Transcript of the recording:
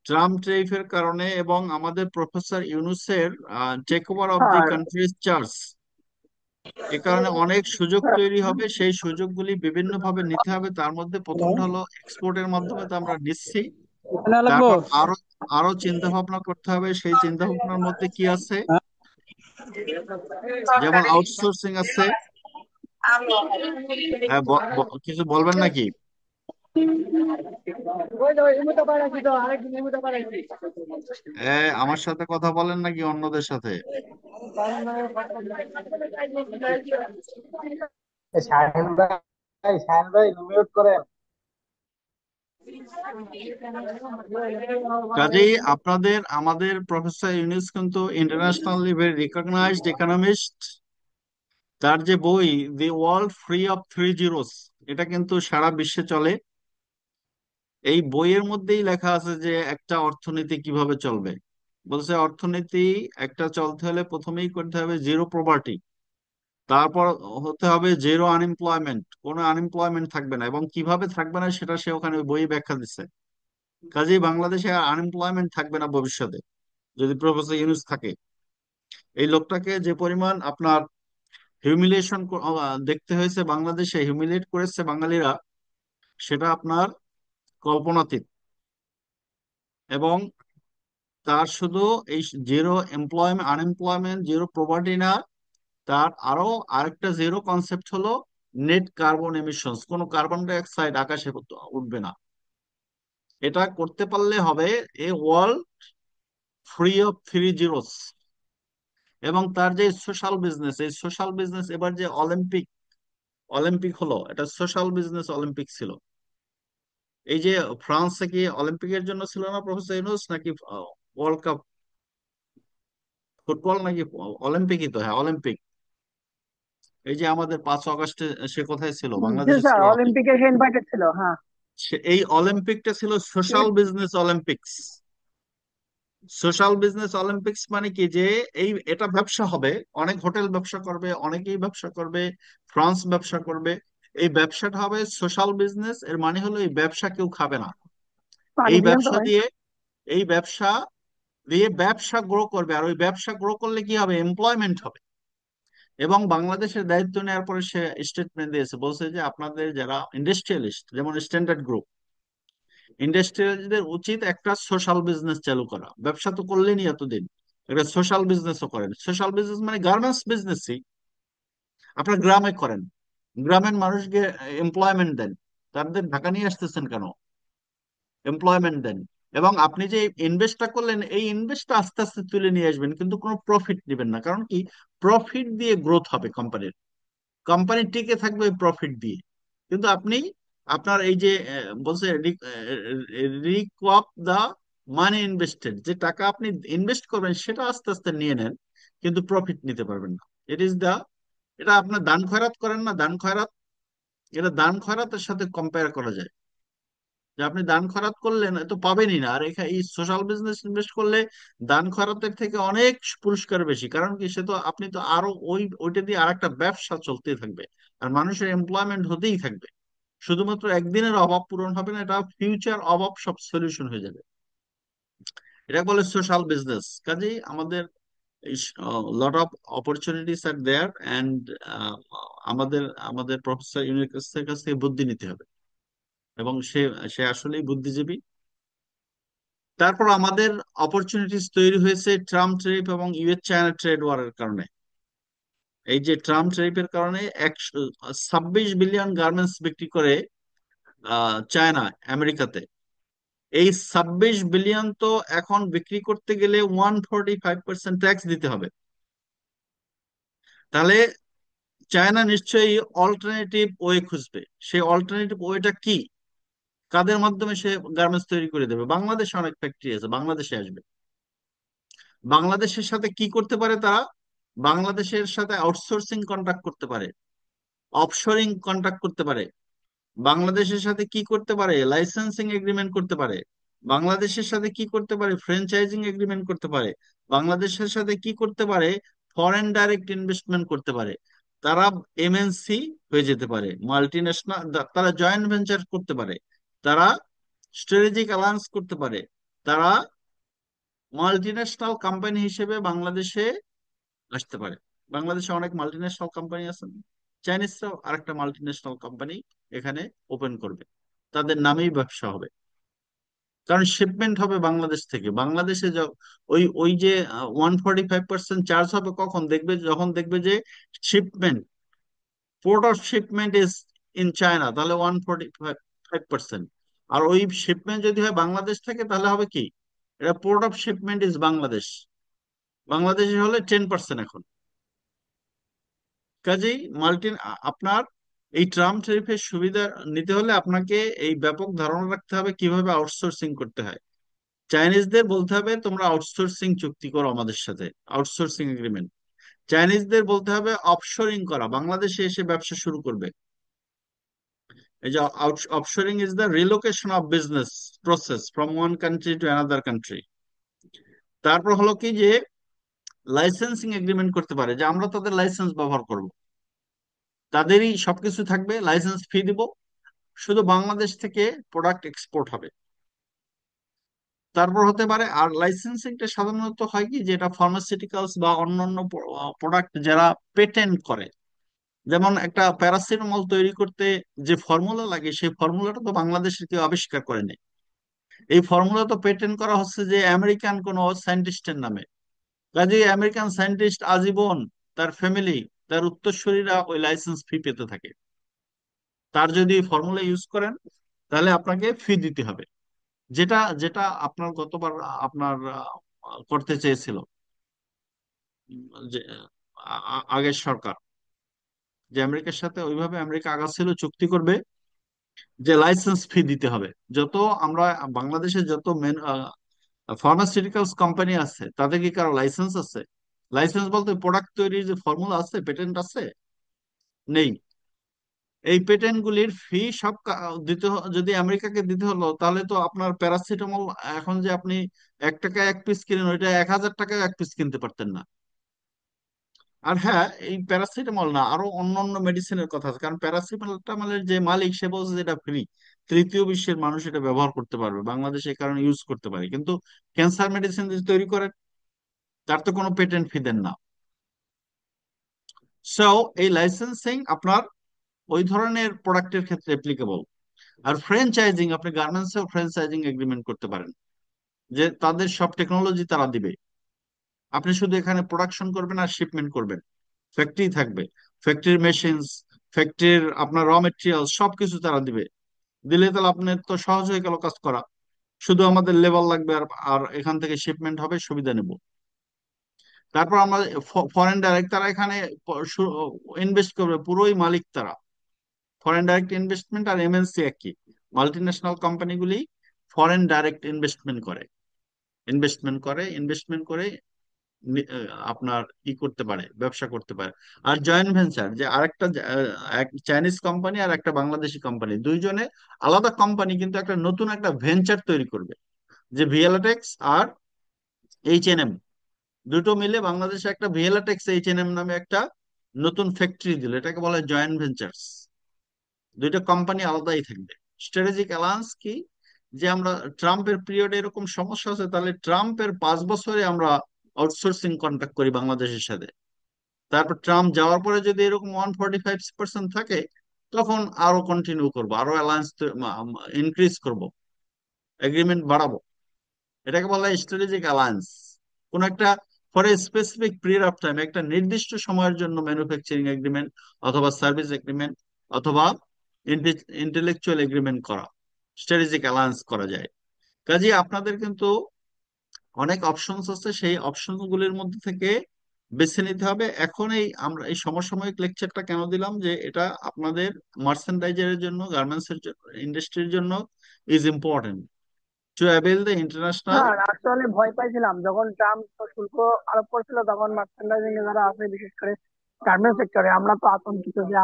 Trump ট্যারিফের কারণে এবং আমাদের প্রফেসর ইউনূসের টেক ওভার অফ দি আর কান্ট্রিজ চার্জ, এ কারণে অনেক সুযোগ তৈরি হবে। সেই সুযোগগুলি বিভিন্নভাবে নিতে হবে। তার মধ্যে প্রথমটা হলো এক্সপোর্টের মাধ্যমে তো আমরা নিচ্ছি। এখানে লাগবো। তারপর আরো আরো চিন্তা ভাবনা করতে হবে। সেই চিন্তা ভাবনার মধ্যে কি আছে? যেমন আউটসোর্সিং আছে। হ্যাঁ, কিছু বলবেন নাকি? আমার সাথে কথা বলেন নাকি অন্যদের সাথে? শাহিন ভাই, শাহিন ভাই মিউট করেন। কাজেই আপনাদের আমাদের প্রফেসর ইউনুস কিন্তু ইন্টারন্যাশনালি ভেরি রিকগনাইজড ইকোনমিস্ট। তার যে বই the world free of three zeros, এটা কিন্তু সারা বিশ্বে চলে। এই বইয়ের মধ্যেই লেখা আছে যে একটা অর্থনীতি কিভাবে চলবে। বলছে অর্থনীতি একটা চলতে হলে প্রথমেই করতে হবে জিরো প্রপার্টি, তারপর হতে হবে জিরো আনএমপ্লয়মেন্ট, কোনো আনএমপ্লয়মেন্ট থাকবে না, এবং কিভাবে থাকবে না সেটা সে ওখানে ওই বইয়ে ব্যাখ্যা দিচ্ছে। কাজেই বাংলাদেশে আনএমপ্লয়মেন্ট থাকবে না ভবিষ্যতে যদি প্রফেসর ইউনুস থাকে। এই লোকটাকে যে পরিমাণ আপনার হিউমিলিয়েশন দেখতে হয়েছে, বাংলাদেশে হিউমিলিয়েট করেছে বাঙালিরা, সেটা আপনার কল্পনাতীত। এবং তার শুধু এই zero employment unemployment zero property না, তার আরো আরেকটা জিরো কনসেপ্ট হলো নেট কার্বন এমিশনস, কোনো কার্বন ডাই অক্সাইড আকাশে উঠবে না। এটা করতে পারলে হবে a world free of three zeros. এবং তার যে সোশ্যাল বিজনেস, এই সোশ্যাল বিজনেস এবার যে অলিম্পিক অলিম্পিক হলো, এটা সোশ্যাল বিজনেস অলিম্পিক ছিল। এই যে ফ্রান্সে কি অলিম্পিকের জন্য ছিল না প্রফেসর ইউনুস, নাকি ওয়ার্ল্ড কাপ ফুটবল, নাকি অলিম্পিকই তো? হ্যাঁ, অলিম্পিক। এই যে আমাদের 5 আগস্টে সে কোথায় ছিল? জি বাংলাদেশে স্যার, ছিল না। অলিম্পিকে সে ইনভাইটেড ছিল, হ্যাঁ। এই অলিম্পিকটা ছিল social business Olympics. Social business Olympics মানে কি, যে এটা ব্যবসা হবে, অনেক হোটেল ব্যবসা করবে, অনেকেই ব্যবসা করবে, ফ্রান্স ব্যবসা করবে। এই ব্যবসাটা হবে সোশ্যাল বিজনেস। এর মানে হলো এই ব্যবসা কেউ খাবে না। পানি এই দিলাম তো ব্যবসা ভাই। দিয়ে এই ব্যবসা দিয়ে ব্যবসা গ্রো করবে, আর ওই ব্যবসা গ্রো করলে কি হবে? এমপ্লয়মেন্ট হবে। এবং বাংলাদেশের দায়িত্ব নেওয়ার পরে সে স্টেটমেন্ট দিয়েছে, বলছে যে আপনাদের যারা ইন্ডাস্ট্রিয়ালিস্ট, যেমন স্ট্যান্ডার্ড গ্রুপ, ইন্ডাস্ট্রিয়ালদের উচিত একটা সোশ্যাল বিজনেস চালু করা। ব্যবসা তো করলেনই এতদিন, একটা সোশ্যাল বিজনেসও করেন। সোশ্যাল বিজনেস মানে গার্মেন্টস বিজনেসই আপনার গ্রামে করেন, গ্রামের মানুষকে এমপ্লয়মেন্ট দেন। তাদের ঢাকা নিয়ে আসতেছেন কেন? এমপ্লয়মেন্ট দেন। এবং আপনি যে ইনভেস্টটা করলেন, এই ইনভেস্টটা আস্তে আস্তে তুলে নিয়ে আসবেন, কিন্তু কোনো প্রফিট নেবেন না। কারণ কি, প্রফিট দিয়ে গ্রোথ হবে কোম্পানির। কোম্পানি টিকে থাকবে ওই প্রফিট দিয়ে। কিন্তু আপনি আপনার এই যে বলছে রিকপ দা মানি ইনভেস্টেড, যে টাকা আপনি ইনভেস্ট করবেন সেটা আস্তে আস্তে নিয়ে নেন, কিন্তু প্রফিট নিতে পারবেন না। ইট ইজ দা এটা আপনার দান খয়রাত করেন না, দান খয়রাত, এটা দান খয়রাতের সাথে কম্পেয়ার করা যায়। যে আপনি দান খয়রাত করলেন, এ তো পাবেনই না। আর এখানে এই সোশ্যাল বিজনেস ইনভেস্ট করলে দান খয়রাতের থেকে অনেক পুরস্কার বেশি। কারণ কি, সে তো আপনি তো আরো ওইটা দিয়ে আরেকটা ব্যবসা চলতেই থাকবে, আর মানুষের এমপ্লয়মেন্ট হতেই থাকবে। শুধুমাত্র একদিনের অভাব পূরণ হবে না, এটা ফিউচার অভাব সব সলিউশন হয়ে যাবে। এটা বলে সোশ্যাল বিজনেস। কাজেই আমাদের lot of opportunities are there, and আমাদের আমাদের প্রফেসর ইউনিভার্সিটির কাছ থেকে বুদ্ধি নিতে হবে। এবং সে সে আসলেই বুদ্ধিজীবী। তারপর আমাদের অপরচুনিটিস তৈরি হয়েছে ট্রাম্প ট্রেড এবং ইউএস চায়না ট্রেড ওয়ারের কারণে। এই যে ট্রাম্প ট্রেডের কারণে 26 বিলিয়ন গার্মেন্টস বিক্রি করে চায়না আমেরিকাতে। এই 26 বিলিয়ন তো এখন বিক্রি করতে গেলে 145% ট্যাক্স দিতে হবে। তাহলে চায়না নিশ্চয়ই অল্টারনেটিভ ওয়ে খুঁজবে। সেই অল্টারনেটিভ ওয়েটা কি? কাদের মাধ্যমে সে গার্মেন্টস তৈরি করে দেবে? বাংলাদেশে অনেক ফ্যাক্টরি আছে, বাংলাদেশে আসবে। বাংলাদেশের সাথে কি করতে পারে তারা? বাংলাদেশের সাথে আউটসোর্সিং কন্ট্রাক্ট করতে পারে, অফশোরিং কন্ট্রাক্ট করতে পারে। বাংলাদেশের সাথে কি করতে পারে? লাইসেন্সিং এগ্রিমেন্ট করতে পারে। বাংলাদেশের সাথে কি করতে পারে? ফ্র্যাঞ্চাইজিং এগ্রিমেন্ট করতে পারে। বাংলাদেশের সাথে কি করতে পারে? ফরেন ডাইরেক্ট ইনভেস্টমেন্ট করতে পারে। তারা এমএনসি হয়ে যেতে পারে, মাল্টি ন্যাশনাল। তারা জয়েন্ট ভেঞ্চার করতে পারে। তারা স্ট্র্যাটেজিক অ্যালায়েন্স করতে পারে। তারা মাল্টিন্যাশনাল কোম্পানি হিসেবে বাংলাদেশে আসতে পারে। বাংলাদেশে অনেক মাল্টিন্যাশনাল কোম্পানি আছে, চাইনিজরাও আরেকটা মাল্টিন্যাশনাল কোম্পানি এখানে ওপেন করবে, তাদের নামেই ব্যবসা হবে। কারণ শিপমেন্ট হবে বাংলাদেশ থেকে বাংলাদেশে ওই ওই যে 145% চার্জ হবে কখন দেখবে, যখন দেখবে যে shipment, port of shipment is in China, তাহলে 145%। আর ওই শিপমেন্ট যদি হয় বাংলাদেশ থেকে, তাহলে হবে কি, এটা port of shipment is Bangladesh, বাংলাদেশে হলে 10% এখন। কাজেই আপনার এই ট্রাম্প ট্যারিফের সুবিধা নিতে হলে আপনাকে এই ব্যাপক ধারণা রাখতে হবে কিভাবে আউটসোর্সিং করতে হয়। চাইনিজদের বলতে হবে তোমরা আউটসোর্সিং চুক্তি করো আমাদের সাথে, আউটসোর্সিং এগ্রিমেন্ট। চাইনিজদের বলতে হবে অফশোরিং করা, বাংলাদেশে এসে ব্যবসা শুরু করবে। এই যে offshoring is the relocation of business process from one country to another country. তারপর হলো কি যে লাইসেন্সিং এগ্রিমেন্ট করতে পারে, যে আমরা তাদের লাইসেন্স ব্যবহার করব, তাদেরই সবকিছু থাকবে, লাইসেন্স ফি দিব, শুধু বাংলাদেশ থেকে প্রোডাক্ট এক্সপোর্ট হবে। তারপর হতে পারে, আর লাইসেন্সিংটা সাধারণত হয় কি, যেটা ফার্মাসিউটিক্যালস বা অন্যান্য প্রোডাক্ট যারা পেটেন্ট করে, যেমন একটা প্যারাসিটামল তৈরি করতে যে ফর্মুলা লাগে, সেই ফর্মুলাটা তো বাংলাদেশের কেউ আবিষ্কার করেনি। এই ফর্মুলা তো পেটেন্ট করা হচ্ছে যে আমেরিকান কোন সায়েন্টিস্টের নামে। কাজেই আমেরিকান সায়েন্টিস্ট আজীবন তার ফ্যামিলি, তার উত্তরসূরিরা ওই লাইসেন্স ফি পেতে থাকে। তার যদি ফর্মুলা ইউজ করেন, তাহলে আপনাকে ফি দিতে হবে। যেটা যেটা আপনার গতবার আপনার করতে চেয়েছিল যে আগের সরকার, যে আমেরিকার সাথে ওইভাবে আমেরিকা আগাচ্ছিল চুক্তি করবে যে লাইসেন্স ফি দিতে হবে। যত আমরা বাংলাদেশে যত মেন ফার্মাসিউটিক্যালস কোম্পানি আছে, তাদের কি কারো লাইসেন্স আছে? লাইসেন্স বলতে প্রোডাক্ট তৈরির যে ফর্মুলা আছে, পেটেন্ট আছে? নেই। এই পেটেন্ট গুলির ফি সব যদি আমেরিকাকে দিতে হলো, তাহলে তো আপনার প্যারাসিটামল এখন যে আপনি 1 টাকায় 1 পিস কিনেন, ওইটা 1000 টাকায় 1 পিস কিনতে পারতেন না। আর হ্যাঁ, এই প্যারাসিটামল না, আরো অন্যান্য মেডিসিনের কথা আছে, কারণ প্যারাসিটামলের যে মালিক সে বলছে যে এটা ফ্রি, তৃতীয় বিশ্বের মানুষ এটা ব্যবহার করতে পারবে, বাংলাদেশে এই কারণে ইউজ করতে পারে। কিন্তু ক্যান্সার মেডিসিন যে তৈরি করে, তার তো কোনো পেটেন্ট ফি দেন না। সো এই লাইসেন্সিং আপনার ওই ধরনের প্রোডাক্টের ক্ষেত্রে অ্যাপ্লিকেবল। আর ফ্র্যাঞ্চাইজিং, আপনি গার্মেন্টসেও ফ্র্যাঞ্চাইজিং এগ্রিমেন্ট করতে পারেন, যে তাদের সব টেকনোলজি তারা দিবে, আপনি শুধু এখানে প্রোডাকশন করবেন আর শিপমেন্ট করবেন। ফ্যাক্টরি থাকবে, ফ্যাক্টরির মেশিনস, ফ্যাক্টরির আপনার র মেটেরিয়াল সবকিছু তারা দিবে। দিলে তাহলে আপনার তো সহজ হয়ে গেল কাজ করা, শুধু আমাদের লেবার লাগবে, আর আর এখান থেকে শিপমেন্ট হবে, সুবিধা নেব। তারপর আমরা ফরেন ডাইরেক্ট, তারা এখানে ইনভেস্ট করবে, পুরোই মালিক তারা। ফরেন ডাইরেক্ট ইনভেস্টমেন্ট আর এমএনসি একই, মাল্টিন্যাশনাল কোম্পানিগুলি ফরেন ডাইরেক্ট ইনভেস্টমেন্ট করে আপনার ই করতে পারে, ব্যবসা করতে পারে। আর জয়েন্ট ভেঞ্চার, যে আরেকটা এক চাইনিজ কোম্পানি আর একটা বাংলাদেশি কোম্পানি, দুইজনে আলাদা কোম্পানি কিন্তু একটা নতুন একটা ভেঞ্চার তৈরি করবে, যে ভিএলএটেক্স আর এইচএনএম, দুটো মিলে বাংলাদেশে একটা ভিএলএটেক্স এইচএনএম নামে একটা নতুন ফ্যাক্টরি দিল, এটাকে বলা হয় জয়েন্ট ভেঞ্চার্স। দুইটা কোম্পানি আলাদাই থাকবে। স্ট্র্যাটেজিক অ্যালায়েন্স কি, যে আমরা ট্রাম্পের পিরিয়ডে এরকম সমস্যা আছে, তাহলে ট্রাম্পের 5 বছরে আমরা আউটসোর্সিং কন্ট্রাক্ট করি বাংলাদেশের সাথে। তারপর ট্রাম্প যাওয়ার পরে যদি এরকম 145% থাকে, তখন আরো কন্টিনিউ করবো, আরো অ্যালায়েন্স ইনক্রিজ করব, এগ্রিমেন্ট বাড়াবো। এটাকে বলা হয় স্ট্র্যাটেজিক অ্যালায়েন্স। কোন একটা for a specific period of time, একটা নির্দিষ্ট সময়ের জন্য ম্যানুফ্যাকচারিং এগ্রিমেন্ট অথবা সার্ভিস এগ্রিমেন্ট অথবা ইন্টেলেকচুয়াল এগ্রিমেন্ট করা, স্ট্র্যাটেজিক অ্যালায়েন্স করা যায়। কাজে আপনাদের কিন্তু অনেক অপশনস আছে, সেই অপশন গুলির মধ্যে থেকে বেছে নিতে হবে। এখন আমরা এই সমসাময়িক লেকচারটা কেন দিলাম, যে এটা আপনাদের মার্চেন্ডাইজারের জন্য, গার্মেন্টস এর ইন্ডাস্ট্রির জন্য is important to avail the international. হ্যাঁ, আসলে ভয় পাইছিলাম যখন ট্রাম্প শুল্ক আরোপ করেছিল, তখন মার্চেন্ডাইজিং এ যারা আছে, বিশেষ করে গার্মেন্টস সেক্টরে, আমরা তো আতঙ্কিত যে